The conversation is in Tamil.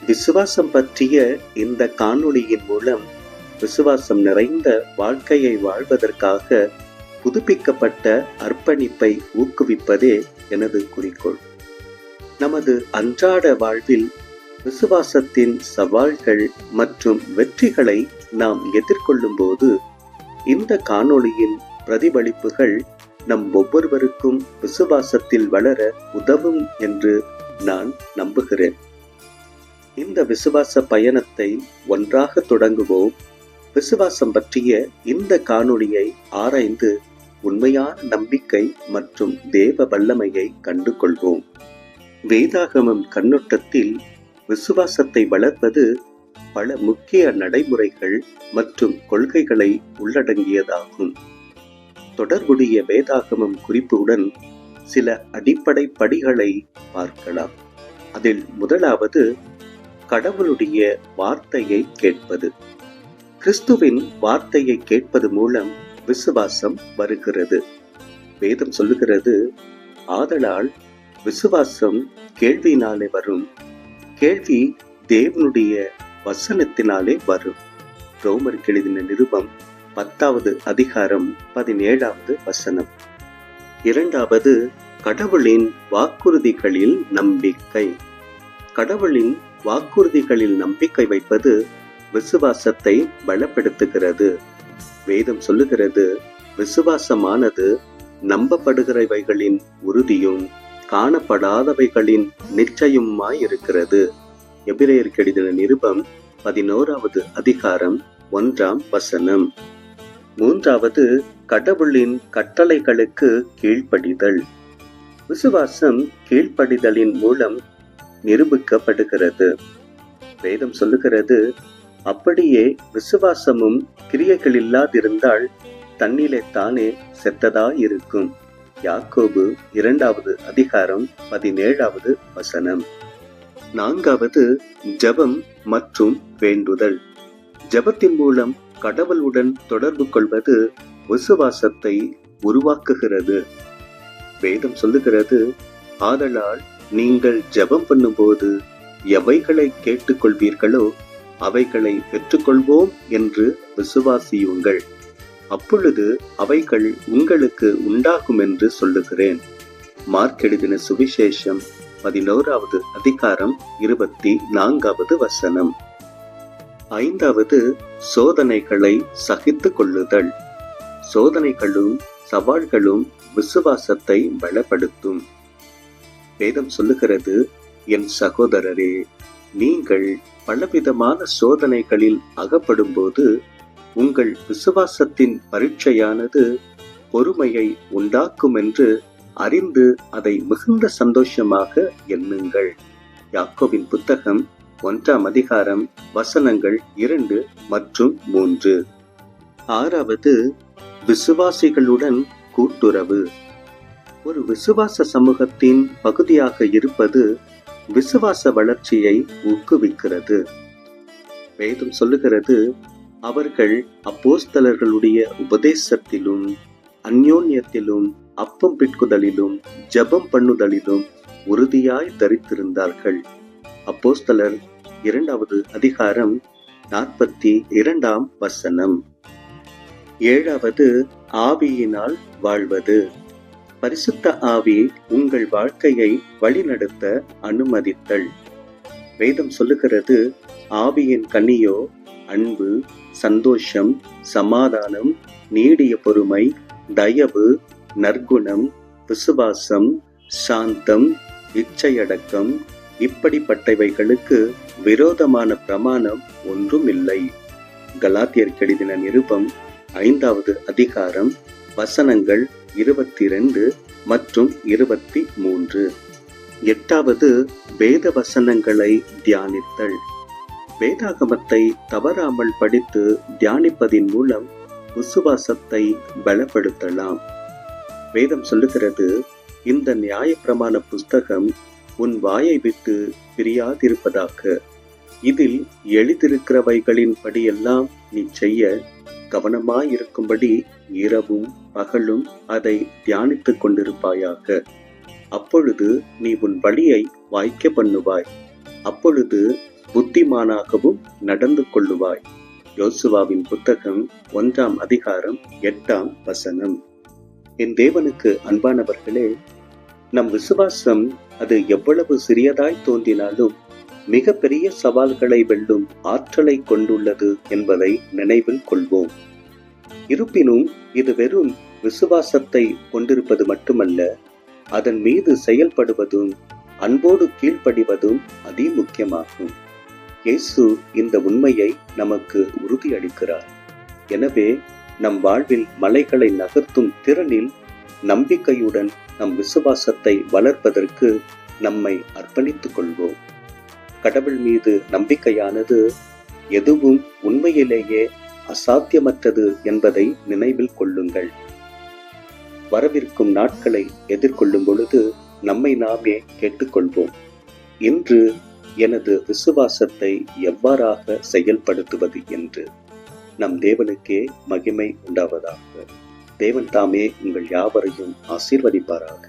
விசுவாசம் பற்றிய இந்த காணொளியின் மூலம் விசுவாசம் நிறைந்த வாழ்க்கையை வாழ்வதற்காக புதுப்பிக்கப்பட்ட அர்ப்பணிப்பை ஊக்குவிப்பதே எனது குறிக்கோள். நமது அன்றாட வாழ்வில் விசுவாசத்தின் சவால்கள் மற்றும் வெற்றிகளை நாம் எதிர்கொள்ளும் போது இந்த காணொளியின் பிரதிபலிப்புகள் நம் ஒவ்வொருவருக்கும் விசுவாசத்தில் வளர உதவும் என்று நான் நம்புகிறேன். இந்த விசுவாச பயணத்தை ஒன்றாக தொடங்குவோம். விசுவாசம் பற்றிய இந்த காணொளியை ஆராய்ந்து உண்மையான நம்பிக்கை மற்றும் தேவ வல்லமையை கண்டு கொள்வோம். வேதாகமம் கண்ணோட்டத்தில் விசுவாசத்தை வளர்ப்பது பல முக்கிய நடைமுறைகள் மற்றும் கொள்கைகளை உள்ளடங்கியதாகும். தொடர்புடைய வேதாகமம் குறிப்புடன் சில அடிப்படை படிகளை பார்க்கலாம். அதில் முதலாவது கடவுளுடைய வார்த்தையை கேட்பது. கிறிஸ்துவின் வார்த்தையை கேட்பது மூலம் விசுவாசம் வருகிறது. வேதம் சொல்லுகிறது, ஆதலால் விசுவாசம் கேள்வியினாலே வரும், கேள்வி தேவனுடைய வசனத்தினாலே வரும். ரோமருக்கு எழுதின நிருபம் 10வது அதிகாரம் 17வது வசனம். இரண்டாவது, கடவுளின் வாக்குறுதிகளில் நம்பிக்கை. கடவுளின் வாக்குறுதிகளில் நம்பிக்கை வைப்பது விசுவாசத்தை பலப்படுத்துகிறது. வேதம் சொல்லுகிறது, விசுவாசமானது நம்பப்படுகிறவைகளின் உறுதியும் காணப்படாதவைகளின் நிச்சயமாயிருக்கிறது. எபிரேயருக்கு எழுதின நிருபம் 11வது அதிகாரம் 1ஆம் வசனம். மூன்றாவது, கடவுளின் கட்டளைகளுக்கு கீழ்ப்படிதல். விசுவாசம் கீழ்ப்படிதலின் மூலம் நிரூபிக்கப்படுகிறது. வேதம் சொல்லுகிறது, அப்படியே விசுவாசமும் கிரியைகள் இல்லாதிருந்தால் தன்னிலே தானே செத்ததாயிருக்கும். யாக்கோபு 2வது அதிகாரம் 17வது வசனம். நான்காவது, ஜெபம் மற்றும் வேண்டுதல். ஜெபத்தின் மூலம் கடவுளுடன் தொடர்பு கொள்வது விசுவாசத்தை உருவாக்குகிறது. வேதம் சொல்லுகிறது, ஆதலால் நீங்கள் ஜெபம் பண்ணும்போது எவைகளை கேட்டுக்கொள்வீர்களோ அவைகளை பெற்றுக்கொள்வோம் என்று விசுவாசியுங்கள், அப்பொழுது அவைகள் உங்களுக்கு உண்டாகும் என்று சொல்லுகிறேன். மார்க் எழுதின சுவிசேஷம் 11வது அதிகாரம் 24வது வசனம். ஐந்தாவது, சோதனைகளை சகித்துக் கொள்ளுதல். சோதனைகளும் சவால்களும் விசுவாசத்தை பலப்படுத்தும். வேதம் சொல்லுகிறது, என் சகோதரரே, நீங்கள் பலவிதமான சோதனைகளில் அகப்படும் போது உங்கள் விசுவாசத்தின் பரீட்சையானது பொறுமையை உண்டாக்கும் என்று அறிந்து அதை மிகுந்த சந்தோஷமாக எண்ணுங்கள். யாக்கோபின் புத்தகம் 1ஆம் அதிகாரம் வசனங்கள் 2 மற்றும் 3. ஆறாவது, விசுவாசிகளுடன் கூட்டுறவு. ஒரு விசுவாச சமூகத்தின் பகுதியாக இருப்பது விசுவாச வளர்ச்சியை ஊக்குவிக்கிறது. வேதம் சொல்லுகிறது, அவர்கள் அப்போஸ்தலர்களுடைய உபதேசத்திலும் அந்யோன்யத்திலும் அப்பம் பிட்குதலிலும் ஜெபம் பண்ணுதலிலும் உறுதியாய் தரித்திருந்தார்கள். அப்போஸ்தலர் 2வது அதிகாரம் 42ஆம் வசனம். ஏழாவது, ஆவியினால் வாழ்வது. பரிசுத்த ஆவி உங்கள் வாழ்க்கையை வழிநடத்த அனுமதித்தல். வேதம் சொல்லுகிறது, ஆவியின் கனியோ அன்பு, சந்தோஷம், சமாதானம், நீடிய பொறுமை, தயவு, நற்குணம், விசுவாசம், சாந்தம், இச்சையடக்கம். இப்படிப்பட்டவைகளுக்கு விரோதமான பிரமாணம் ஒன்றும் இல்லை. கலாத்தியருக்கு எழுதின நிருபம் 5வது அதிகாரம் வசனங்கள் 22 மற்றும் 23. எட்டாவது, வேத வசனங்களை தியானித்தல். வேதாகமத்தை தவறாமல் படித்து தியானிப்பதின் மூலம் விசுவாசத்தை பலப்படுத்தலாம். வேதம் சொல்லுகிறது, இந்த நியாயப்பிரமாண புஸ்தகம் உன் வாயை விட்டு பிரியாதிருப்பதாக. இதில் எழுதியிருக்கிறவைகளின் படியெல்லாம் நீ செய்ய கவனமாயிருக்கும்படி இரவும் பகலும் அதை தியானித்துக் கொண்டிருப்பாயாக. அப்பொழுது நீ உன் வழியை வாய்க்க பண்ணுவாய். அப்பொழுது புத்திமானாகவும் நடந்து கொள்ளுவாய். யோசுவாவின் புத்தகம் 1ஆம் அதிகாரம் 8ஆம் வசனம். என் தேவனுக்கு அன்பானவர்களே, நம் விசுவாசம் அது எவ்வளவு சிறியதாய் தோன்றினாலும் மிக பெரிய சவால்களை வெல்லும் ஆற்றலை கொண்டுள்ளது என்பதை நினைவில் கொள்வோம். இருப்பினும் இது வெறும் விசுவாசத்தை கொண்டிருப்பது மட்டுமல்ல, அதன் மீது செயல்படுவதும் அன்போடு கீழ்ப்படிவதும் அதி முக்கியமாகும். இயேசு இந்த உண்மையை நமக்கு உறுதியளிக்கிறார். எனவே நம் வாழ்வில் மலைகளை நகர்த்தும் திறனில் நம்பிக்கையுடன் நம் விசுவாசத்தை வளர்ப்பதற்கு நம்மை அர்ப்பணித்துக் கொள்வோம். கடவுள் மீது நம்பிக்கையானது எதுவும் உண்மையிலேயே அசாத்தியமற்றது என்பதை நினைவில் கொள்ளுங்கள். வரவிருக்கும் நாட்களை எதிர்கொள்ளும் பொழுது நம்மை நாமே கேட்டுக்கொள்வோம். இன்று எனது விசுவாசத்தை எவ்வாறாக செயல்படுத்துவது என்று. நம் தேவனுக்கே மகிமை உண்டாவதாக. தேவன் தாமே உங்கள் யாவரையும் ஆசீர்வதிப்பாராக.